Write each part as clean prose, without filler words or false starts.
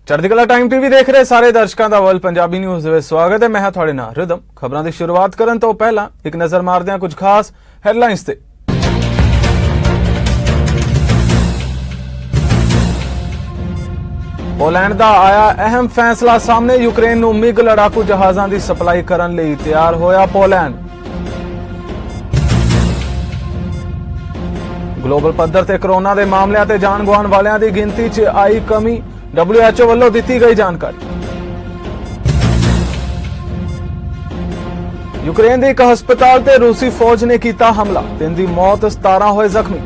ਚੜ੍ਹਦੀ ਕਲਾ time TV ਦੇਖ ਰਹੇ ਸਾਰੇ ਦਰਸ਼ਕਾਂ ਦਾ ਵਰਲਡ ਪੰਜਾਬੀ ਨਿਊਜ਼ ਵਿੱਚ ਸਵਾਗਤ ਹੈ। ਮੈਂ ਹਾਂ ਤੁਹਾਡੇ ਨਾਲ ਰਿਦਮ। ਖਬਰਾਂ ਦੀ ਸ਼ੁਰੂਆਤ ਕਰਨ ਤੋਂ ਪਹਿਲਾਂ ਇੱਕ ਨਜ਼ਰ ਮਾਰਦੇ ਹਾਂ ਕੁਝ ਖਾਸ ਹੈਡਲਾਈਨਸ ਤੇ। पोलैंड का आया अहम फैसला सामने, यूक्रेन नूं मिग लड़ाकू जहाज़ां की सप्लाई करन लई तैयार होया पोलैंड। ग्लोबल पद्धर ते कोरोना के मामलों ते जान गुआण वालियां दी गिनती च आई कमी, WHO वालों दी गई जानकारी। यूक्रेन के एक हस्पताल ते रूसी फौज ने किया हमला, 3 की मौत, 17 होए जख्मी।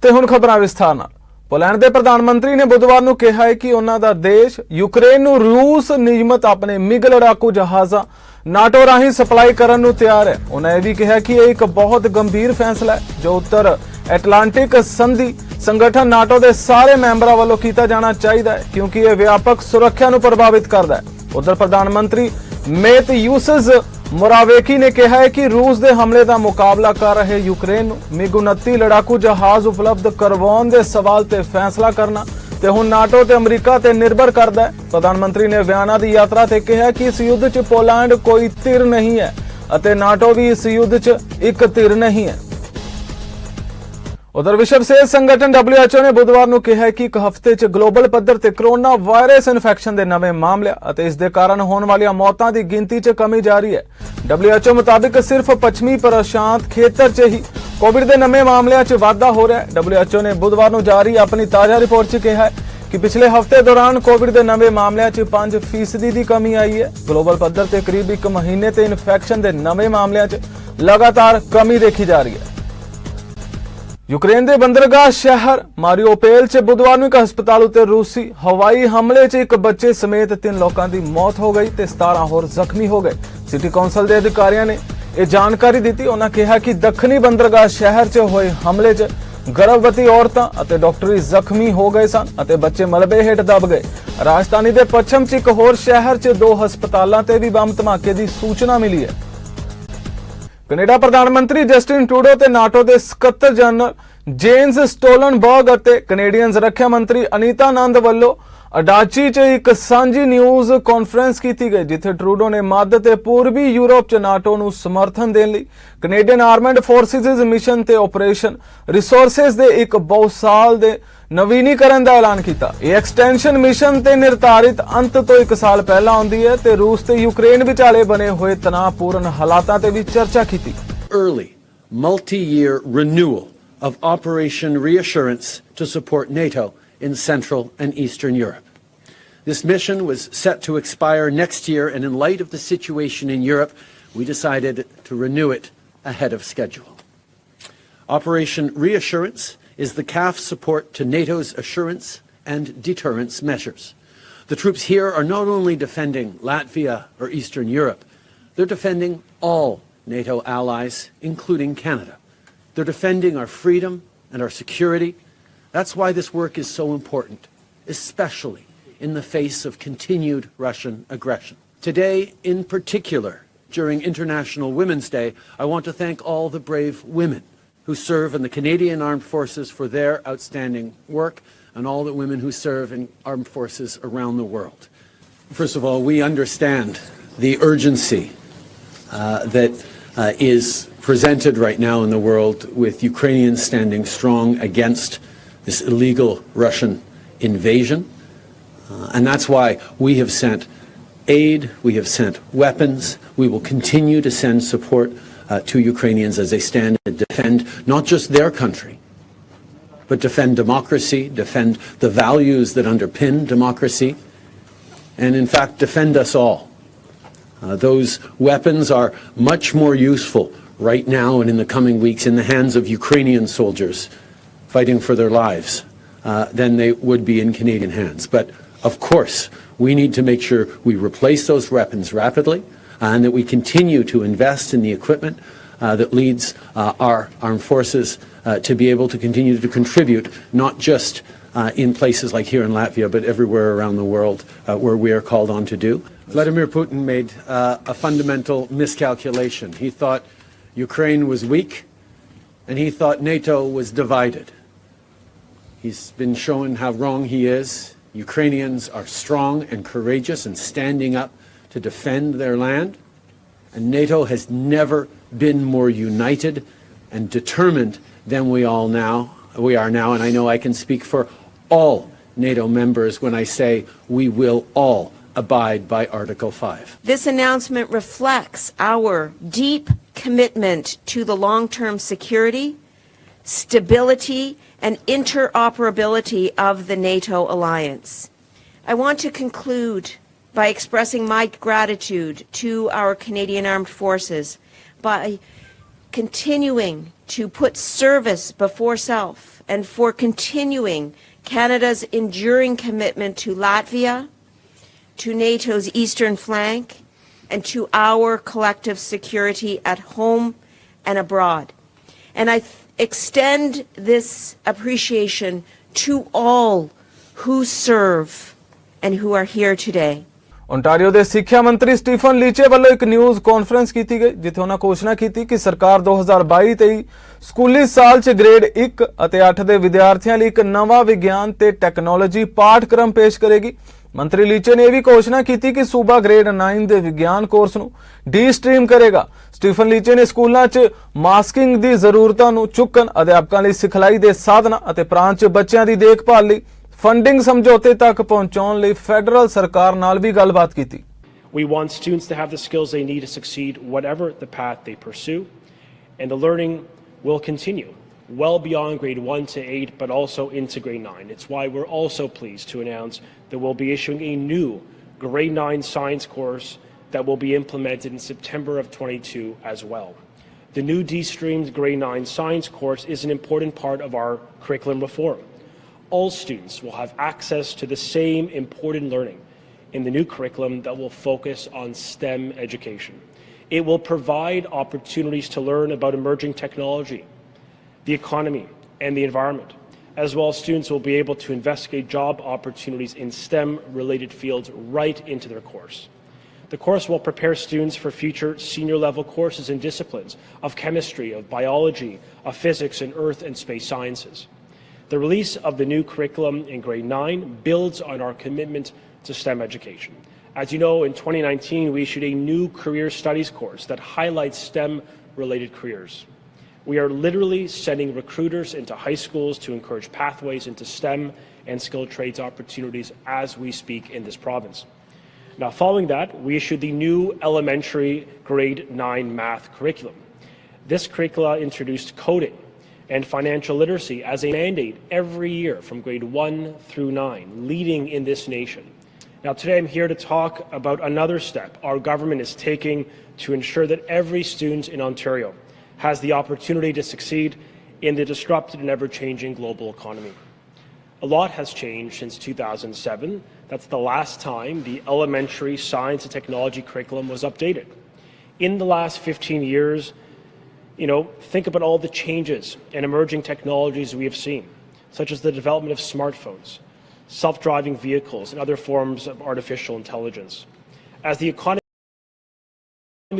ਤੇ ਹੁਣ ਖਬਰਾਂ ਵਿਸਥਾਰ ਨਾਲ। ਪੋਲੈਂਡ ਦੇ ਪ੍ਰਧਾਨ ਮੰਤਰੀ ਨੇ ਬੁੱਧਵਾਰ ਨੂੰ ਕਿਹਾ ਹੈ ਕਿ ਉਹਨਾਂ ਦਾ ਦੇਸ਼ ਯੂਕਰੇਨ ਨੂੰ ਰੂਸ ਨਿਯਮਤ ਆਪਣੇ ਮਿਗ ਲੜਾਕੂ ਜਹਾਜ਼ਾਂ ਨਾਟੋ ਰਾਹੀਂ ਸਪਲਾਈ ਕਰਨ ਨੂੰ ਤਿਆਰ ਹੈ। ਉਹਨਾਂ ਇਹ ਵੀ ਕਿਹਾ ਕਿ ਇਹ ਇੱਕ ਬਹੁਤ ਗੰਭੀਰ ਫੈਸਲਾ ਹੈ ਜੋ ਉੱਤਰ ਐਟਲਾਂਟਿਕ ਸੰਧੀ ਸੰਗਠਨ ਨਾਟੋ ਦੇ ਸਾਰੇ ਮੈਂਬਰਾਂ ਵੱਲੋਂ ਕੀਤਾ ਜਾਣਾ ਚਾਹੀਦਾ ਹੈ ਕਿਉਂਕਿ ਇਹ ਵਿਆਪਕ ਸੁਰੱਖਿਆ ਨੂੰ ਪ੍ਰਭਾਵਿਤ ਕਰਦਾ ਹੈ। ਉਧਰ ਪ੍ਰਧਾਨ ਮੰਤਰੀ ਮੇਤ ਯੂਸਸ मोरावेकी ने कहा है कि रूस के हमले का मुकाबला कर रहे यूक्रेन मिग 29 लड़ाकू जहाज उपलब्ध करवाउण दे सवाल ते फैसला करना ते हुण नाटो ते अमरीका ते निर्भर करदा है। प्रधानमंत्री ने वियना की यात्रा ते कहा कि इस युद्ध च पोलैंड कोई धिर नहीं है अते नाटो भी इस युद्ध च एक धिर नहीं है। उधर विश्व सेहत संगठन WHO ने बुधवार को कहा है कि एक हफ्ते च ग्लोबल पद्धर ते कोरोना वायरस इन्फेक्शन के नवे मामले अते इस दे कारण होने वाली मौतों की गिनती च कमी जारी है। WHO मुताबिक सिर्फ पश्चिमी प्रशांत खेतर च ही कोविड के नवे मामलों च वाधा हो रहा है। WHO ने बुधवार को जारी अपनी ताज़ा रिपोर्ट च कहा है कि पिछले हफ्ते दौरान कोविड के नवे मामलों च 5% की कमी आई है। ग्लोबल पद्धर ते करीब 1 महीने ते इन्फेक्शन के नवे मामलों च लगातार कमी देखी जा रही है। यूक्रेन के बंदरगाह शहर मारियोपोल च बुधवार एक हस्पताल उत्ते रूसी हवाई हमले च एक बच्चे समेत 3 लोगों की मौत हो गई ते 17 होर जख्मी हो गए। सिटी कौंसल के अधिकारियों ने यह जानकारी दी। उन्होंने कहा कि दक्षिणी बंदरगाह शहर च होए हमले च गर्भवती औरतां अते डॉक्टरी जख्मी हो गए सन अते बच्चे मलबे हेठ दब गए। राजधानी के पश्चिम च एक होर शहर च 2 हस्पतालों ते भी बम धमाके की सूचना मिली है। कनेडा प्रधानमंत्री जस्टिन ट्रूडो ते नाटो के सकत्तर जनरल जेम्स स्टोलनबर्ग अते कनेडियन रक्षा मंत्री अनीता आनंद वालों अडाची च एक सांझी न्यूज़ कॉन्फ्रेंस की गई जिथे ट्रूडो ने मध्य ते पूर्वी यूरोप च नाटो नूं समर्थन देने लई कनेडियन आर्मड फोर्सिस मिशन ते ऑपरेशन रिसोर्सेस दे एक बहुसाल दे नवीनीकरण का ऐलान किया। यह एक्सटेंशन मिशन ते निर्धारित अंत तो 1 साल पहला आउंदी है ते रूस ते यूक्रेन विचाले बने हुए तनावपूर्ण हालातां ते भी चर्चा की। Early multi-year renewal of Operation Reassurance to support NATO in Central and Eastern Europe. This mission was set to expire next year, and in light of the situation in Europe, we decided to renew it ahead of schedule. Operation Reassurance is the CAF support to NATO's assurance and deterrence measures. The troops here are not only defending Latvia or Eastern Europe, they're defending all NATO allies, including Canada. They're defending our freedom and our security. That's why this work is so important, especially in the face of continued Russian aggression. Today, in particular, during International Women's Day, I want to thank all the brave women who serve in the Canadian Armed Forces for their outstanding work, and all the women who serve in armed forces around the world. First of all, we understand the urgency that is presented right now in the world with Ukrainians standing strong against this illegal Russian invasion. And that's why we have sent aid, we have sent weapons, we will continue to send support to Ukrainians as they stand and defend not just their country, but defend democracy, defend the values that underpin democracy, and in fact defend us all. Those weapons are much more useful right now and in the coming weeks in the hands of Ukrainian soldiers fighting for their lives than they would be in Canadian hands. But of course, we need to make sure we replace those weapons rapidly and that we continue to invest in the equipment that leads our armed forces to be able to continue to contribute, not just in places like here in Latvia, but everywhere around the world where we are called on to do. Vladimir Putin made a fundamental miscalculation. He thought Ukraine was weak and he thought NATO was divided. He's been shown how wrong he is. Ukrainians are strong and courageous and standing up to defend their land. And NATO has never been more united and determined than we are now. And I know I can speak for all NATO members when I say we will all abide by Article 5. This announcement reflects our deep commitment to the long-term security, stability, and interoperability of the NATO alliance. I want to conclude by expressing my gratitude to our Canadian Armed Forces by continuing to put service before self and for continuing Canada's enduring commitment to Latvia, to NATO's eastern flank, and to our collective security at home and abroad. And I extend this appreciation to all who serve and who are here today. Ontario ਦੇ ਸਿੱਖਿਆ ਮੰਤਰੀ Stephen ਲੀਚੇ ਵੱਲੋਂ ਇੱਕ news conference ਕੀਤੀ ਗਈ ਜਿੱਥੇ ਉਹਨਾਂ ਘੋਸ਼ਣਾ ਕੀਤੀ ਕਿ ਸਰਕਾਰ 2022-23 ਸਕੂਲੀ ਸਾਲ 'ਚ ਗ੍ਰੇਡ 1 ਅਤੇ 8 ਦੇ ਵਿਦਿਆਰਥੀਆਂ ਲਈ ਇੱਕ ਨਵਾਂ ਵਿਗਿਆਨ ਤੇ ਟੈਕਨੋਲੋਜੀ ਪਾਠਕ੍ਰਮ ਪੇਸ਼ ਕਰੇਗੀ। ਮੰਤਰੀ ਲੀਚੇ ਨੇ ਇਹ ਵੀ ਘੋਸ਼ਣਾ ਕੀਤੀ ਕਿ ਸੂਬਾ ਗ੍ਰੇਡ 9 ਦੇ ਵਿਗਿਆਨ ਕੋਰਸ ਨੂੰ ਡੀ ਸਟ੍ਰੀਮ ਕਰੇਗਾ। ਸਟੀਫਨ ਲੀਚੇ ਨੇ ਸਕੂਲਾਂ 'ਚ ਮਾਸਕਿੰਗ ਦੀ ਜ਼ਰੂਰਤਾਂ ਨੂੰ ਚੁੱਕਣ, ਅਧਿਆਪਕਾਂ ਲਈ ਸਿਖਲਾਈ ਦੇ ਸਾਧਨਾਂ ਅਤੇ ਪ੍ਰਾਂਤ 'ਚ ਬੱਚਿਆਂ ਦੀ ਦੇਖਭਾਲ ਲਈ ਫੰਡਿੰਗ ਸਮਝੌਤੇ ਤੱਕ ਪਹੁੰਚਾਉਣ ਲਈ ਫੈਡਰਲ ਸਰਕਾਰ ਨਾਲ ਵੀ ਗੱਲਬਾਤ ਕੀਤੀ। We want students to have the skills they need to succeed whatever the path they pursue, and the learning will continue well beyond grade 1 to 8, but also into grade 9. It's why we're also pleased to announce that we'll be issuing a new grade 9 science course that will be implemented in September of 22 as well. The new D-streamed grade 9 science course is an important part of our curriculum reform. All students will have access to the same important learning in the new curriculum that will focus on STEM education. It will provide opportunities to learn about emerging technology, the economy, and the environment. As well, students will be able to investigate job opportunities in STEM-related fields right into their course. The course will prepare students for future senior-level courses in disciplines of chemistry, of biology, of physics, and earth and space sciences. The release of the new curriculum in grade 9 builds on our commitment to STEM education. As you know, in 2019, we issued a new career studies course that highlights STEM-related careers. We are literally sending recruiters into high schools to encourage pathways into STEM and skilled trades opportunities as we speak in this province. Now, following that, we issued the new elementary grade 9 math curriculum. This curricula introduced coding and financial literacy as a mandate every year from grade 1 through 9, leading in this nation. Now today I'm here to talk about another step our government is taking to ensure that every student in Ontario has the opportunity to succeed in the disrupted and ever-changing global economy. A lot has changed since 2007. That's the last time the elementary science and technology curriculum was updated. In the last 15 years, think about all the changes and emerging technologies we have seen, such as the development of smartphones, self-driving vehicles, and other forms of artificial intelligence. As the economy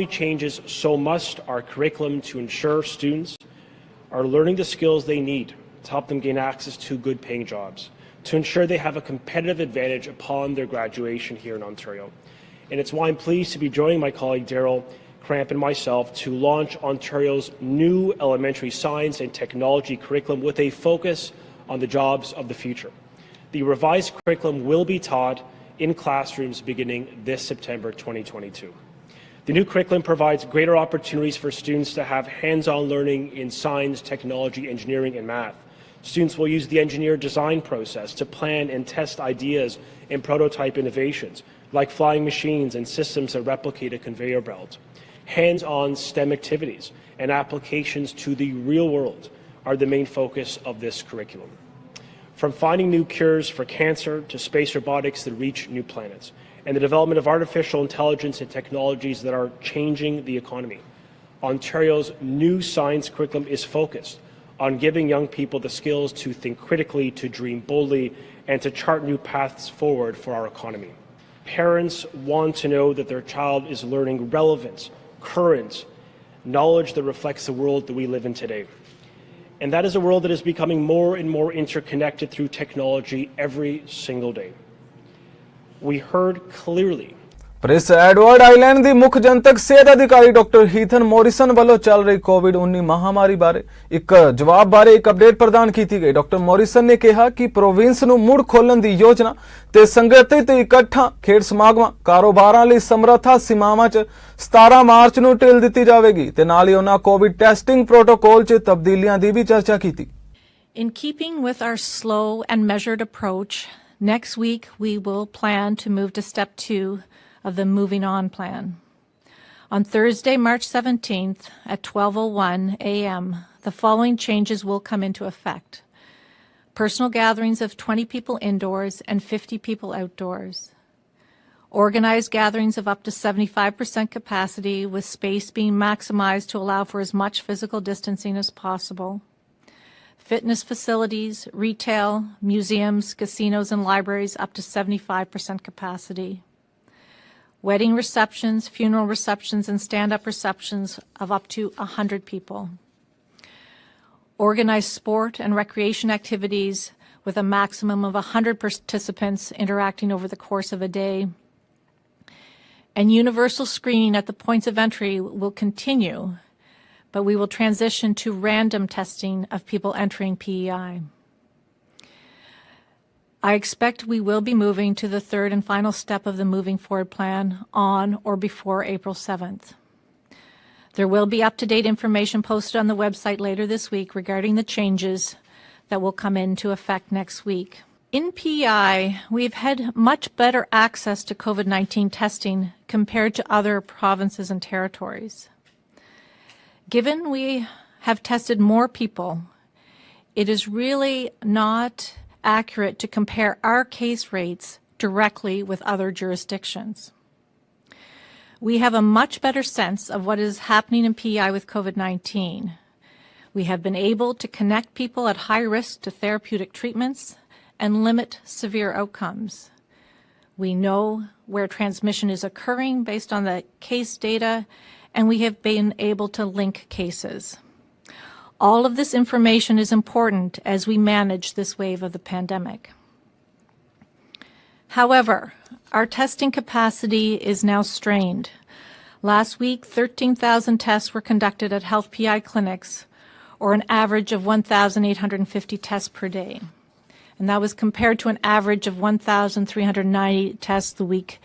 changes, so must our curriculum to ensure students are learning the skills they need to help them gain access to good-paying jobs, to ensure they have a competitive advantage upon their graduation here in Ontario. And it's why I'm pleased to be joining my colleague Daryl Cramp and myself to launch Ontario's new elementary science and technology curriculum with a focus on the jobs of the future. The revised curriculum will be taught in classrooms beginning this September 2022. The new curriculum provides greater opportunities for students to have hands-on learning in science, technology, engineering, and math. Students will use the engineer design process to plan and test ideas and prototype innovations, like flying machines and systems that replicate a conveyor belt. Hands-on STEM activities and applications to the real world are the main focus of this curriculum. From finding new cures for cancer to space robotics that reach new planets, and the development of artificial intelligence and technologies that are changing the economy, Ontario's new science curriculum is focused on giving young people the skills to think critically, to dream boldly, and to chart new paths forward for our economy. Parents want to know that their child is learning relevant, current knowledge that reflects the world that we live in today. And that is a world that is becoming more and more interconnected through technology every single day. We heard clearly Prince Edward island ਦੀ ਮੁੱਖ ਜਨਤਕ ਸਿਹਤ ਅਧਿਕਾਰੀ doctor ਹੀਥਨ Morrison ਵੱਲੋਂ ਚੱਲ ਰਹੀ ਕੋਵਿਡ-19 ਮਹਾਮਾਰੀ ਬਾਰੇ ਇੱਕ ਜਵਾਬ ਬਾਰੇ ਇੱਕ ਅਪਡੇਟ ਪ੍ਰਦਾਨ ਕੀਤੀ ਗਈ। ਡਾਕਟਰ ਮੋਰਿਸਨ ਨੇ ਕਿਹਾ ਕਿ ਪ੍ਰੋਵਿੰਸ ਨੂੰ ਮੁੜ ਖੋਲ੍ਹਣ ਦੀ ਯੋਜਨਾ ਤੇ ਸੰਗਠਿਤ ਇਕੱਠਾਂ ਖੇਡ ਸਮਾਗਮਾਂ ਕਾਰੋਬਾਰਾਂ ਲਈ ਸਮਰੱਥਾ ਸੀਮਾਵਾਂ 'ਚ 17 ਮਾਰਚ ਨੂੰ ਢਿੱਲ ਦਿੱਤੀ ਜਾਵੇਗੀ ਤੇ ਨਾਲ ਹੀ ਉਹਨਾਂ ਕੋਵਿਡ ਟੈਸਟਿੰਗ ਪ੍ਰੋਟੋਕੋਲ 'ਚ ਤਬਦੀਲੀਆਂ ਦੀ ਵੀ ਚਰਚਾ ਕੀਤੀ। In keeping with our slow and measured approach, next week we will plan to move to step 2 of the Moving On plan. On Thursday, March 17th at 12:01 a.m., the following changes will come into effect. Personal gatherings of 20 people indoors and 50 people outdoors. Organized gatherings of up to 75% capacity with space being maximized to allow for as much physical distancing as possible. Fitness facilities, retail, museums, casinos, and libraries up to 75% capacity. Wedding receptions, funeral receptions, and stand-up receptions of up to 100 people. Organized sport and recreation activities with a maximum of 100 participants interacting over the course of a day. And universal screening at the points of entry will continue, but we will transition to random testing of people entering PEI. I expect we will be moving to the third and final step of the Moving Forward plan on or before April 7th. There will be up-to-date information posted on the website later this week regarding the changes that will come into effect next week. In PEI, we've had much better access to COVID-19 testing compared to other provinces and territories. Given we have tested more people, it is really not accurate to compare our case rates directly with other jurisdictions. We have a much better sense of what is happening in PEI with COVID-19. We have been able to connect people at high risk to therapeutic treatments and limit severe outcomes. We know where transmission is occurring based on the case data, and we have been able to link cases. All of this information is important as we manage this wave of the pandemic. However, our testing capacity is now strained. Last week, 13,000 tests were conducted at health PI clinics, or an average of 1,850 tests per day. And that was compared to an average of 1,390 tests the week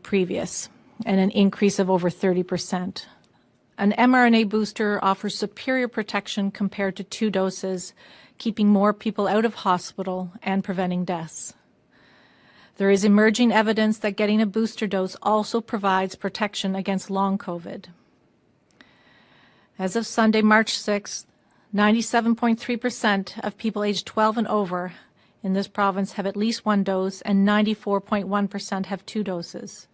previous, and an increase of over 30%. An mRNA booster offers superior protection compared to 2 doses, keeping more people out of hospital and preventing deaths. There is emerging evidence that getting a booster dose also provides protection against long COVID. As of Sunday, March 6th, 97.3% of people aged 12 and over in this province have at least 1 dose, and 94.1% have 2 doses.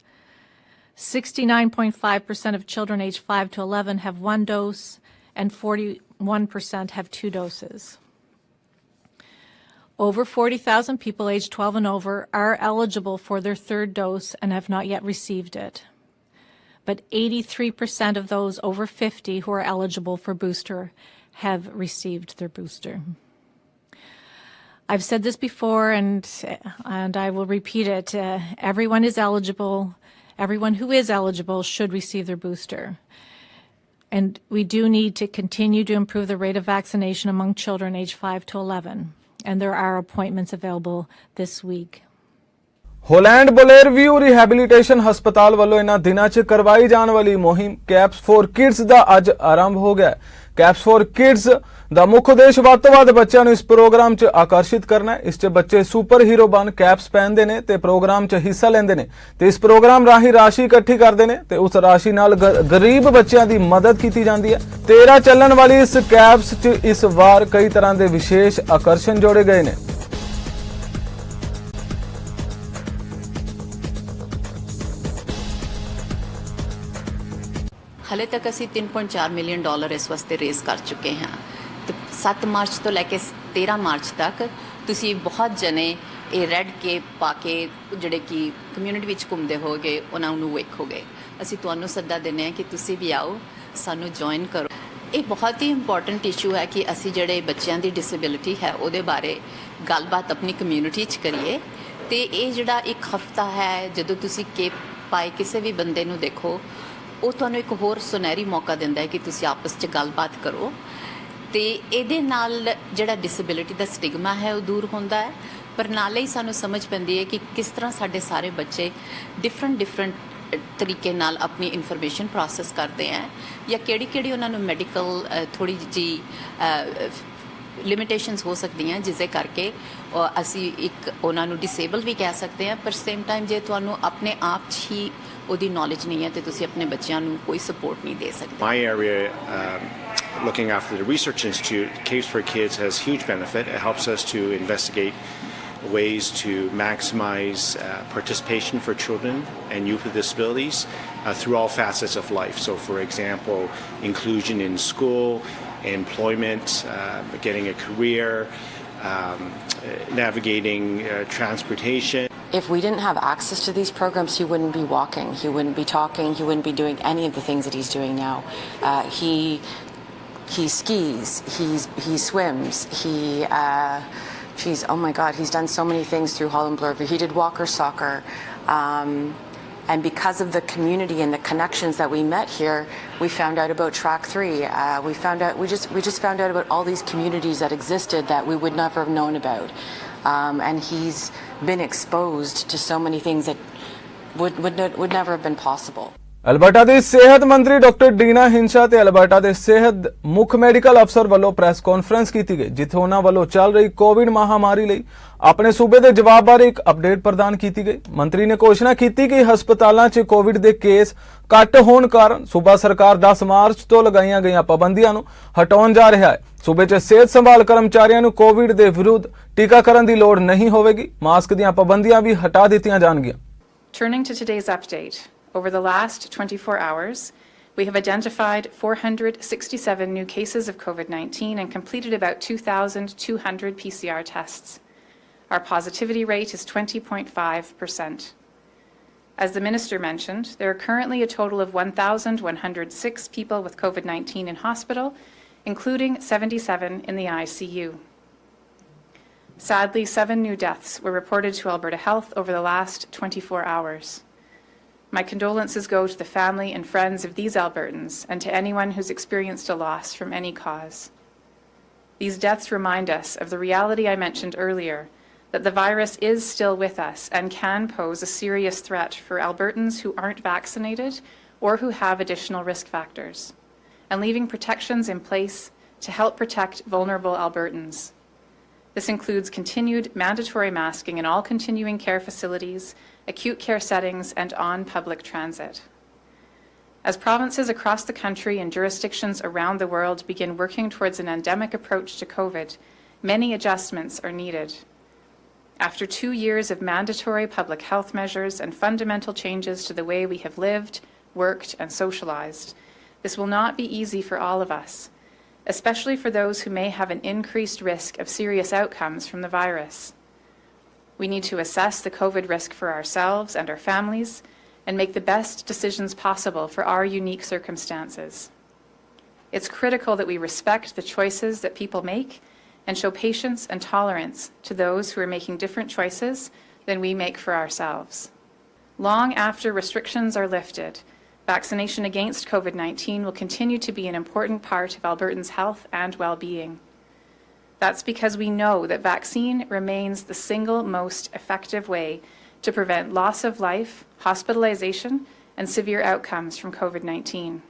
69.5% of children aged 5 to 11 have 1 dose, and 41% have 2 doses. Over 40,000 people aged 12 and over are eligible for their 3rd dose and have not yet received it. But 83% of those over 50 who are eligible for booster have received their booster. I've said this before, and I will repeat it. Everyone is eligible. Everyone who is eligible should receive their booster. And we do need to continue to improve the rate of vaccination among children aged 5 to 11. And there are appointments available this week. Holland Blairview rehabilitation ਹਸਪਤਾਲ ਵੱਲੋਂ ਇਹਨਾਂ ਦਿਨਾਂ 'ਚ ਕਰਵਾਈ ਜਾਣ ਵਾਲੀ ਮੁਹਿੰਮ caps for kids ਦਾ ਅੱਜ ਆਰੰਭ ਹੋ ਗਿਆ। ਕੈਪਸ ਫॉर ਕਿਡਸ ਦਾ ਮੁੱਖ ਉਦੇਸ਼ ਵੱਧ ਤੋਂ ਵੱਧ ਬੱਚਿਆਂ ਨੂੰ ਇਸ ਪ੍ਰੋਗਰਾਮ 'ਚ ਆਕਰਸ਼ਿਤ ਕਰਨਾ ਹੈ। ਇਸ 'ਚ ਬੱਚੇ ਸੁਪਰ ਹੀਰੋ ਬਣ ਕੈਪਸ ਪਹਿਨਦੇ ਨੇ ਤੇ ਪ੍ਰੋਗਰਾਮ 'ਚ ਹਿੱਸਾ ਲੈਂਦੇ ਨੇ ਤੇ ਇਸ ਪ੍ਰੋਗਰਾਮ ਰਾਹੀਂ ਰਾਸ਼ੀ ਇਕੱਠੀ ਕਰਦੇ ਨੇ ਤੇ ਉਸ ਰਾਸ਼ੀ ਨਾਲ ਗਰੀਬ ਬੱਚਿਆਂ ਦੀ ਮਦਦ ਕੀਤੀ ਜਾਂਦੀ ਹੈ। 13 ਚੱਲਣ ਵਾਲੀ ਇਸ ਕੈਪਸ 'ਚ ਇਸ ਵਾਰ ਕਈ ਤਰ੍ਹਾਂ ਦੇ ਵਿਸ਼ੇਸ਼ ਆਕਰਸ਼ਣ ਜੋੜੇ ਗਏ ਨੇ। ਹਾਲੇ ਤੱਕ ਅਸੀਂ $3.4 ਮਿਲੀਅਨ ਇਸ ਵਾਸਤੇ ਰੇਜ਼ ਕਰ ਚੁੱਕੇ ਹਾਂ ਤੇ 7 ਮਾਰਚ ਤੋਂ ਲੈ ਕੇ 13 ਮਾਰਚ ਤੱਕ ਤੁਸੀਂ ਬਹੁਤ ਜਣੇ ਇਹ ਰੈੱਡ ਕੇਪ ਪਾ ਕੇ ਜਿਹੜੇ ਕਿ ਕਮਿਊਨਿਟੀ ਵਿੱਚ ਘੁੰਮਦੇ ਹੋਗੇ ਉਹਨਾਂ ਨੂੰ ਵੇਖੋਗੇ। ਅਸੀਂ ਤੁਹਾਨੂੰ ਸੱਦਾ ਦਿੰਦੇ ਹਾਂ ਕਿ ਤੁਸੀਂ ਵੀ ਆਓ, ਸਾਨੂੰ ਜੁਆਇਨ ਕਰੋ। ਇਹ ਬਹੁਤ ਹੀ ਇੰਪੋਰਟੈਂਟ ਇਸ਼ੂ ਹੈ ਕਿ ਅਸੀਂ ਜਿਹੜੇ ਬੱਚਿਆਂ ਦੀ ਡਿਸੇਬਿਲਿਟੀ ਹੈ ਉਹਦੇ ਬਾਰੇ ਗੱਲਬਾਤ ਆਪਣੀ ਕਮਿਊਨਿਟੀ 'ਚ ਕਰੀਏ। ਤੇ ਇਹ ਜਿਹੜਾ ਇੱਕ ਹਫਤਾ ਹੈ ਜਦੋਂ ਤੁਸੀਂ ਕੇਪ ਪਾਏ ਕਿਸੇ ਵੀ ਬੰਦੇ ਨੂੰ ਦੇਖੋ, ਉਹ ਤੁਹਾਨੂੰ ਇੱਕ ਹੋਰ ਸੁਨਹਿਰੀ ਮੌਕਾ ਦਿੰਦਾ ਹੈ ਕਿ ਤੁਸੀਂ ਆਪਸ 'ਚ ਗੱਲਬਾਤ ਕਰੋ। ਤੇ ਇਹਦੇ ਨਾਲ ਜਿਹੜਾ ਡਿਸੇਬਿਲਿਟੀ ਦਾ ਸਟਿਗਮਾ ਹੈ ਉਹ ਦੂਰ ਹੁੰਦਾ ਹੈ, ਪਰ ਨਾਲੇ ਹੀ ਸਾਨੂੰ ਸਮਝ ਪੈਂਦੀ ਹੈ ਕਿ ਕਿਸ ਤਰ੍ਹਾਂ ਸਾਡੇ ਸਾਰੇ ਬੱਚੇ ਡਿਫਰੈਂਟ ਤਰੀਕੇ ਨਾਲ ਆਪਣੀ ਇਨਫੋਰਮੇਸ਼ਨ ਪ੍ਰੋਸੈਸ ਕਰਦੇ ਹੈ, ਜਾਂ ਕਿਹੜੀ ਉਹਨਾਂ ਨੂੰ ਮੈਡੀਕਲ ਥੋੜ੍ਹੀ ਜਿਹੀ ਲਿਮਿਟੇਸ਼ਨਸ ਹੋ ਸਕਦੀਆਂ ਜਿਸਦੇ ਕਰਕੇ ਅਸੀਂ ਇੱਕ ਉਹਨਾਂ ਨੂੰ ਡਿਸੇਬਲ ਵੀ ਕਹਿ ਸਕਦੇ ਹਾਂ, ਪਰ ਸੇਮ ਟਾਈਮ ਜੇ ਤੁਹਾਨੂੰ ਆਪਣੇ ਆਪ 'ਚ ਹੀ ਉਹਦੀ ਨੌਲੇਜ ਨਹੀਂ ਹੈ ਤੇ ਤੁਸੀਂ ਆਪਣੇ ਬੱਚਿਆਂ ਨੂੰ ਕੋਈ ਸਪੋਰਟ ਨਹੀਂ ਦੇ ਸਕਦੇ। My area, looking after the Research Institute, Capes for Kids has huge benefit. It helps us to investigate ways to maximize participation for children and youth with disabilities through all facets of life. So, for example, inclusion in school, employment, getting a career, navigating transportation. If we didn't have access to these programs, he wouldn't be walking, he wouldn't be talking, he wouldn't be doing any of the things that he's doing now. He skis, he swims, oh my God, he's done so many things through Holland Bloor. He did walker soccer. And because of the community and the connections that we met here, we found out about Track 3. We just found out about all these communities that existed that we would never have known about. And he's been exposed to so many things that would never have been possible. Alberta ਦੀ ਸਿਹਤ ਮੰਤਰੀ doctor ਡੀਨਾ ਹਿੰਸ਼ਾ ਤੇ Alberta ਦੇ ਸਿਹਤ ਮੁੱਖ medical ਅਫਸਰ ਵੱਲੋਂ press conference ਕੀਤੀ ਗਈ, ਜਿੱਥੇ ਉਹਨਾਂ ਵੱਲੋਂ ਚੱਲ ਰਹੀ ਕੋਵਿਡ ਮਹਾਮਾਰੀ ਲਈ ਆਪਣੇ ਸੂਬੇ ਦੇ ਜਵਾਬ ਬਾਰੇ ਇੱਕ ਅਪਡੇਟ ਪ੍ਰਦਾਨ ਕੀਤੀ ਗਈ। ਮੰਤਰੀ ਨੇ ਘੋਸ਼ਣਾ ਕੀਤੀ ਕਿ ਹਸਪਤਾਲਾਂ 'ਚ ਕੋਵਿਡ ਦੇ ਕੇਸ ਘੱਟ ਹੋਣ ਕਾਰਨ ਸੂਬਾ ਸਰਕਾਰ 10 ਮਾਰਚ ਤੋਂ ਲਗਾਈਆਂ ਗਈਆਂ ਪਾਬੰਦੀਆਂ ਨੂੰ ਹਟਾਉਣ ਜਾ ਰਿਹਾ ਹੈ। ਸੂਬੇ 'ਚ ਸਿਹਤ ਸੰਭਾਲ ਕਰਮਚਾਰੀਆਂ ਨੂੰ ਕੋਵਿਡ ਦੇ ਵਿਰੁੱਧ ਟੀਕਾਕਰਨ ਦੀ ਲੋੜ ਨਹੀਂ ਹੋਵੇਗੀ। ਮਾਸਕ ਦੀਆਂ ਪਾਬੰਦੀਆਂ ਵੀ ਹਟਾ ਦਿੱਤੀਆਂ ਜਾਣਗੀਆਂ। Turning to today's update. Over the last 24 hours, we have identified 467 new cases of COVID-19 and completed about 2,200 PCR tests. Our positivity rate is 20.5%. As the Minister mentioned, there are currently a total of 1,106 people with COVID-19 in hospital, including 77 in the ICU. Sadly, 7 new deaths were reported to Alberta Health over the last 24 hours. My condolences go to the family and friends of these Albertans and to anyone who's experienced a loss from any cause. These deaths remind us of the reality I mentioned earlier, that the virus is still with us and can pose a serious threat for Albertans who aren't vaccinated or who have additional risk factors, and leaving protections in place to help protect vulnerable Albertans. This includes continued mandatory masking in all continuing care facilities, acute care settings, and on public transit. As provinces across the country and jurisdictions around the world begin working towards an endemic approach to COVID, many adjustments are needed. After 2 years of mandatory public health measures and fundamental changes to the way we have lived, worked, and socialized, this will not be easy for all of us, especially for those who may have an increased risk of serious outcomes from the virus. We need to assess the COVID risk for ourselves and our families and make the best decisions possible for our unique circumstances. It's critical that we respect the choices that people make and show patience and tolerance to those who are making different choices than we make for ourselves. Long after restrictions are lifted, vaccination against COVID-19 will continue to be an important part of Albertans' health and well-being. That's because we know that vaccine remains the single most effective way to prevent loss of life, hospitalization, and severe outcomes from COVID-19.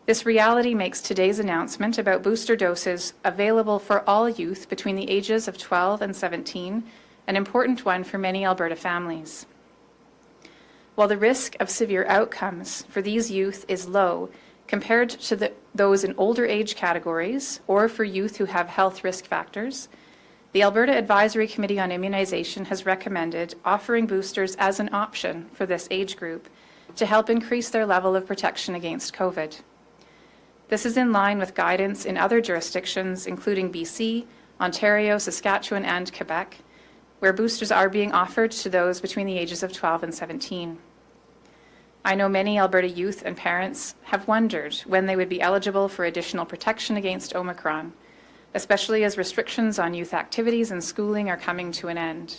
This reality makes today's announcement about booster doses available for all youth between the ages of 12 and 17 an important one for many Alberta families. While the risk of severe outcomes for these youth is low, compared to those in older age categories or for youth who have health risk factors, the Alberta Advisory Committee on Immunization has recommended offering boosters as an option for this age group to help increase their level of protection against COVID. This is in line with guidance in other jurisdictions, including BC, Ontario, Saskatchewan, and Quebec, where boosters are being offered to those between the ages of 12 and 17. I know many Alberta youth and parents have wondered when they would be eligible for additional protection against Omicron, especially as restrictions on youth activities and schooling are coming to an end.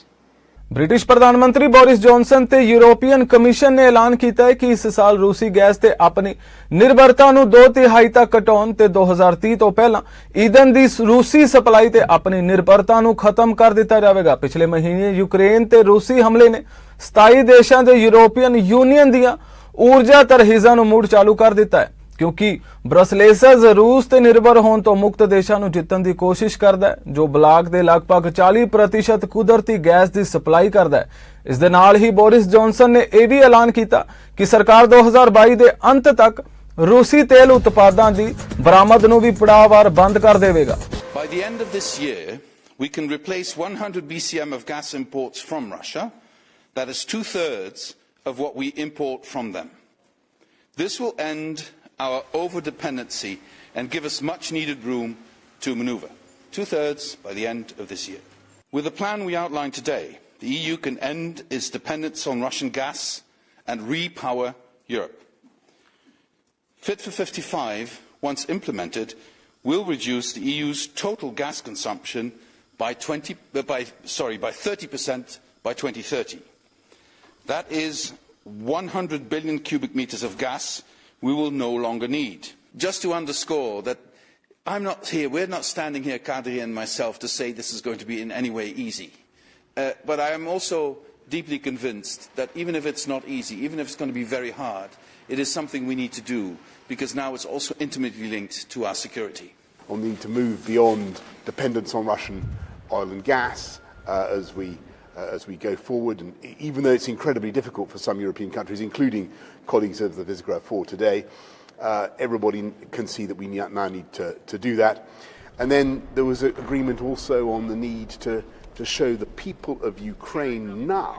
British प्रधानमंत्री Boris Johnson ਤੇ European commission ने ऐलान किया है कि इस साल रूसी गैस ਤੇ अपनी निर्भरता ਨੂੰ 2/3 तक घटाउਣ ਤੇ 2030 ਤੋਂ ਪਹਿਲਾਂ ईंधन ਦੀ रूसी सप्लाई ਤੇ अपनी निर्भरता ਨੂੰ खत्म कर ਦਿੱਤਾ ਜਾਵੇਗਾ। पिछले महीने यूक्रेन ਤੇ रूसी हमले ने 27 ਦੇਸ਼ਾਂ ਦੇ यूरोपीयन यूनियन ਦੀਆਂ ऊर्जा तरहीਜ਼ਾਂ ਨੂੰ ਮੁੜ चालू कर ਦਿੱਤਾ है, क्योंकि ब्रसलेसस रूस ते निर्भर होने तो मुक्त देशों ਨੂੰ जितन की कोशिश करता है, जो ब्लॉक के लगभग 40% कुदरती गैस की सप्लाई करता है। इस दे नाल ही बोरिस जॉनसन ने यह भी ऐलान किया कि सरकार 2022 के अंत तक रूसी तेल उत्पादों की बरामद ਨੂੰ भी पड़ाववार बंद कर देगा। By the end of this year, we can replace 100 BCM of gas imports from Russia. That is 2/3 of what we import from them. This will end our over-dependency and give us much-needed room to manoeuvre. 2/3 by the end of this year. With the plan we outlined today, the EU can end its dependence on Russian gas and repower Europe. Fit for 55, once implemented, will reduce the EU's total gas consumption by 30% by 2030. That is 100 billion cubic meters of gas we will no longer need. Just to underscore that we're not standing here, Kadri and myself, to say this is going to be in any way easy. But I am also deeply convinced that even if it's not easy, even if it's going to be very hard, it is something we need to do, because now it's also intimately linked to our security. We'll need to move beyond dependence on Russian oil and gas as we go forward, and even though it's incredibly difficult for some European countries, including colleagues of the Visegrad 4 today, everybody can see that we now need to do that. And then there was an agreement also on the need to show the people of Ukraine now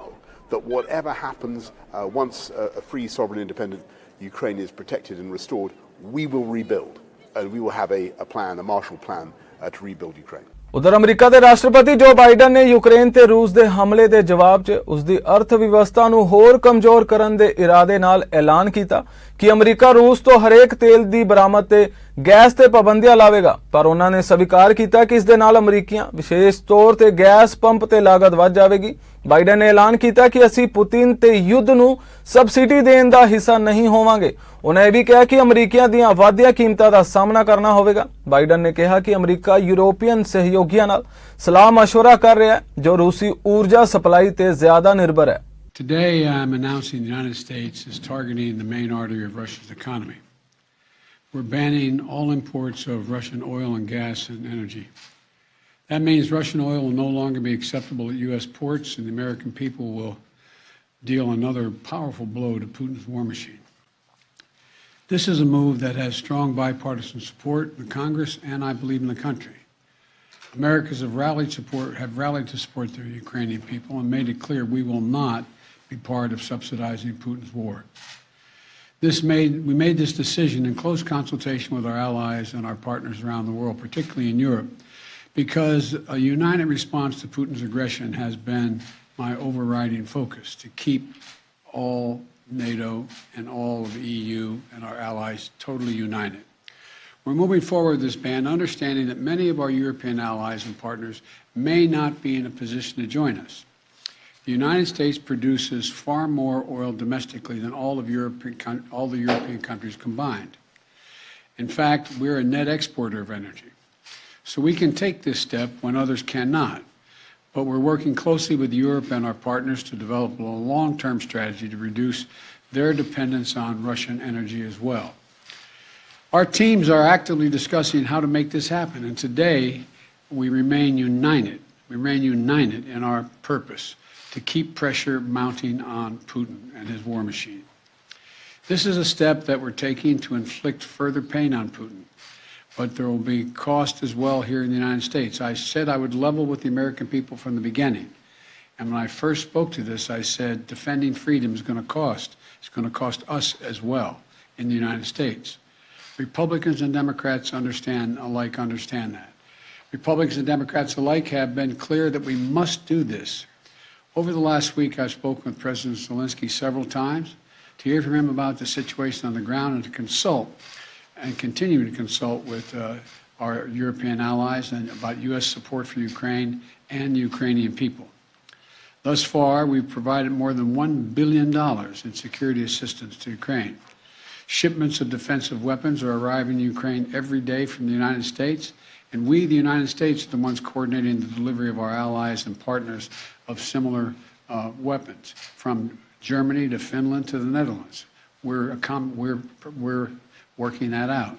that whatever happens, once a free, sovereign, independent Ukraine is protected and restored, we will rebuild, and we will have a plan, a Marshall Plan, to rebuild Ukraine. उधर अमरीका के राष्ट्रपति जो Biden ने Ukraine ते रूस के हमले के जवाब च उसकी अर्थव्यवस्था ਨੂੰ होर कमजोर करने के इरादे नाल ऐलान किया कि अमरीका रूस तो हरेक तेल की बरामद ते गैस ते पाबंदियां लावेगा, पर उन्होंने स्वीकार किया कि इस दे नाल अमरीकियां विशेष तौर ते गैस पंप ते लागत वध जाएगी। बाइडन ने ऐलान किया कि असी पुतिन ते युद्ध ਨੂੰ सबसिडी देने का हिस्सा नहीं होवांगे। उन्हें भी कहा कि अमरीकियां ਦੀਆਂ ਵਾਧੀਆਂ ਕੀਮਤਾਂ ਦਾ ਸਾਹਮਣਾ करना होगा। बाइडन ने कहा कि अमरीका यूरोपीयन सहयोगियों नाल सलाह मशवरा कर रहा है जो रूसी ऊर्जा सप्लाई ते ज्यादा निर्भर है। Today I'm announcing the United States is targeting the main artery of Russia's economy. We're banning all imports of Russian oil and gas and energy. That means Russian oil will no longer be acceptable at U.S. ports, and the American people will deal another powerful blow to Putin's war machine. This is a move that has strong bipartisan support in the Congress and, I believe, in the country. Americans have rallied to support the Ukrainian people and made it clear we will not be part of subsidizing Putin's war. We made this decision in close consultation with our allies and our partners around the world, particularly in Europe, because a united response to Putin's aggression has been my overriding focus, to keep all NATO and all of the EU and our allies totally united. We're moving forward with this ban, understanding that many of our European allies and partners may not be in a position to join us. The United States produces far more oil domestically than all the European countries combined. In fact, we're a net exporter of energy. So we can take this step when others cannot. But we're working closely with Europe and our partners to develop a long-term strategy to reduce their dependence on Russian energy as well. Our teams are actively discussing how to make this happen, and today we remain united. We remain united in our purpose to keep pressure mounting on Putin and his war machine. This is a step that we're taking to inflict further pain on Putin, but there will be cost as well here in the United States. I said I would level with the American people from the beginning, and when I first spoke to this, I said defending freedom is going to cost. It's going to cost us as well in the United States. Republicans and Democrats understand that. Republicans and Democrats alike have been clear that we must do this. Over the last week, I've spoken with President Zelensky several times. to hear from him about the situation on the ground and to consult and continue to consult with our European allies and about U.S. support for Ukraine and the Ukrainian people. Thus far, we've provided more than $1 billion in security assistance to Ukraine. Shipments of defensive weapons are arriving in Ukraine every day from the United States, and we, the United States, are the ones coordinating the delivery of our allies and partners of similar weapons, from Germany to Finland to the Netherlands. We're working that out.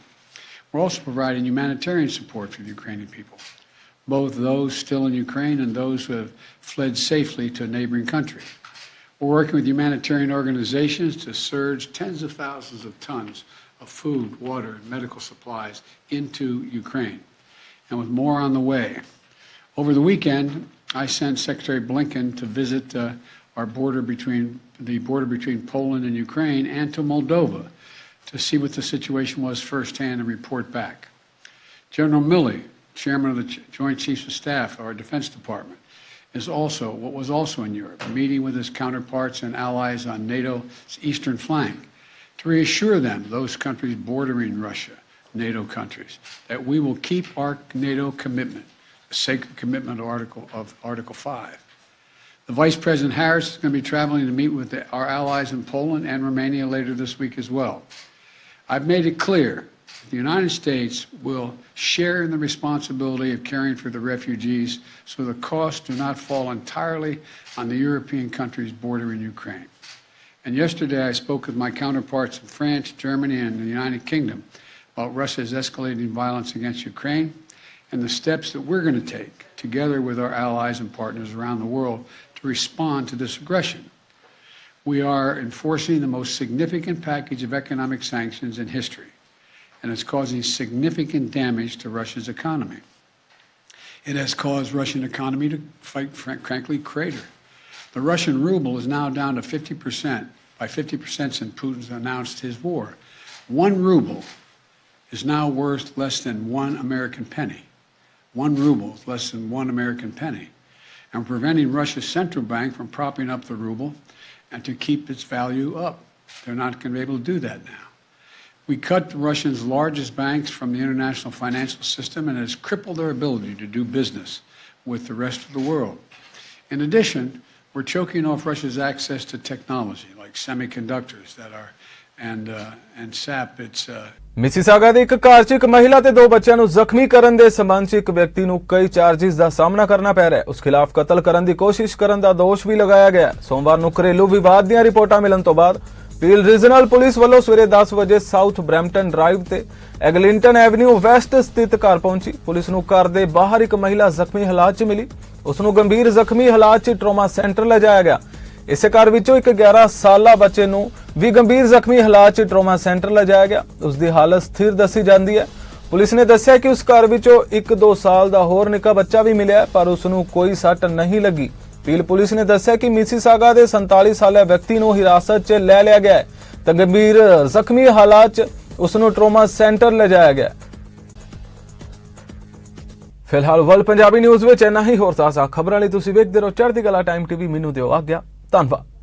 We're also providing humanitarian support for the Ukrainian people, both those still in Ukraine and those who have fled safely to a neighboring country. We're working with humanitarian organizations to surge tens of thousands of tons of food, water, and medical supplies into Ukraine, and with more on the way. Over the weekend, I sent Secretary Blinken to visit the border between Poland and Ukraine and to Moldova to see what the situation was firsthand and report back. General Milley, Chairman of the Joint Chiefs of Staff of our Defense Department, was also in Europe, meeting with his counterparts and allies on NATO's eastern flank to reassure them, those countries bordering Russia, NATO countries, that we will keep our NATO commitment, the sacred commitment of Article 5. The Vice President Harris is going to be traveling to meet with our allies in Poland and Romania later this week as well. I've made it clear that the United States will share in the responsibility of caring for the refugees so the costs do not fall entirely on the European countries bordering Ukraine. And yesterday I spoke with my counterparts in France, Germany, and the United Kingdom about Russia's escalating violence against Ukraine and the steps that we're going to take together with our allies and partners around the world to respond to this aggression. We are enforcing the most significant package of economic sanctions in history, and it's causing significant damage to Russia's economy. It has caused Russian economy to, frankly, crater. The Russian ruble is now down to 50%, by 50% since Putin's announced his war. 1 ruble is now worth less than 1 American penny. 1 ruble is less than 1 American penny. And we're preventing Russia's central bank from propping up the ruble and to keep its value up. They're not going to be able to do that now. We cut Russia's largest banks from the international financial system, and it has crippled their ability to do business with the rest of the world. In addition, we're choking off Russia's access to technology like semiconductors and SAP. Mississauga ਦੇ ਇੱਕ ਘਰ 'ਚ ਇੱਕ ਮਹਿਲਾ ਤੇ 2 ਬੱਚਿਆਂ ਨੂੰ ਜ਼ਖਮੀ ਕਰਨ ਦੇ ਸੰਬੰਧ 'ਚ ਇੱਕ ਵਿਅਕਤੀ ਨੂੰ ਕਈ ਚਾਰਜਿਸ ਦਾ ਸਾਹਮਣਾ ਕਰਨਾ ਪੈ ਰਿਹਾ ਹੈ। ਉਸ ਖਿਲਾਫ ਕਤਲ ਕਰਨ ਦੀ ਕੋਸ਼ਿਸ਼ ਕਰਨ ਦਾ ਦੋਸ਼ ਵੀ ਲਗਾਇਆ ਗਿਆ ਹੈ। ਸੋਮਵਾਰ ਨੂੰ ਘਰੇਲੂ ਵਿਵਾਦ ਦੀਆਂ ਰਿਪੋਰਟਾਂ ਮਿਲਣ ਤੋਂ ਬਾਅਦ ਪੀਲ ਰੀਜਨਲ ਪੁਲਿਸ ਵੱਲੋਂ ਸਵੇਰੇ 10 ਵਜੇ ਸਾਊਥ ਬਰੈਂਪਟਨ ਡਰਾਈਵ ਤੇ ਐਗਲਿੰਟਨ ਐਵਨਿਊ ਵੈਸਟ ਸਥਿਤ ਘਰ ਪਹੁੰਚੀ। ਪੁਲਿਸ ਨੂੰ ਘਰ ਦੇ ਬਾਹਰ ਇੱਕ ਮਹਿਲਾ ਜ਼ਖਮੀ ਹਾਲਾਤ 'ਚ ਮਿਲੀ। ਉਸ ਨੂੰ ਗੰਭੀਰ ਜ਼ਖਮੀ ਹਾਲਾਤ 'ਚ ਟਰਾਮਾ ਸੈਂਟਰ ਲਿਜਾਇਆ ਗਿਆ। ਇਸੇ ਘਰ ਵਿੱਚੋਂ ਇੱਕ 11 ਸਾਲਾ ਬੱਚੇ ਨੂੰ ਵੀ ਗੰਭੀਰ ਜ਼ਖਮੀ ਹਾਲਾਤ 'ਚ ਟਰਾਮਾ ਸੈਂਟਰ ਲਿਜਾਇਆ ਗਿਆ। ਉਸ ਦੀ ਹਾਲਤ ਸਥਿਰ ਦੱਸੀ ਜਾਂਦੀ ਹੈ। ਪੁਲਿਸ ਨੇ ਦੱਸਿਆ ਕਿ ਉਸ ਘਰ ਵਿੱਚੋਂ 1-2 ਸਾਲ ਦਾ ਹੋਰ ਨਿੱਕਾ ਬੱਚਾ ਵੀ ਮਿਲਿਆ, ਪਰ ਉਸ ਨੂੰ ਕੋਈ ਸੱਟ ਨਹੀਂ ਲੱਗੀ। ਪੀਲ ਪੁਲਿਸ ਨੇ ਦੱਸਿਆ ਕਿ ਮਿਸੀਸਾਗਾ ਦੇ 47 ਸਾਲਾ ਵਿਅਕਤੀ ਨੂੰ ਹਿਰਾਸਤ 'ਚ ਲੈ ਲਿਆ ਗਿਆ ਹੈ ਤਾਂ ਗੰਭੀਰ ਜ਼ਖਮੀ ਹਾਲਾਤ 'ਚ ਉਸ ਨੂੰ ਟਰਾਮਾ ਸੈਂਟਰ ਲਿਜਾਇਆ ਗਿਆ। ਫਿਲਹਾਲ ਵਰਲਡ ਪੰਜਾਬੀ ਨਿਊਜ਼ ਵਿੱਚ ਇੰਨਾ ਹੀ। ਹੋਰ ਤਾਜ਼ਾ ਖਬਰਾਂ ਲਈ ਤੁਸੀਂ ਵੇਖਦੇ ਰਹੋ ਚੜ੍ਹਦੀ ਕਲਾ ਟਾਈਮ ਟੀਵੀ। ਮੈਨੂੰ ਦਿਓ ਆਗਿਆ। ਧੰਨਵਾਦ।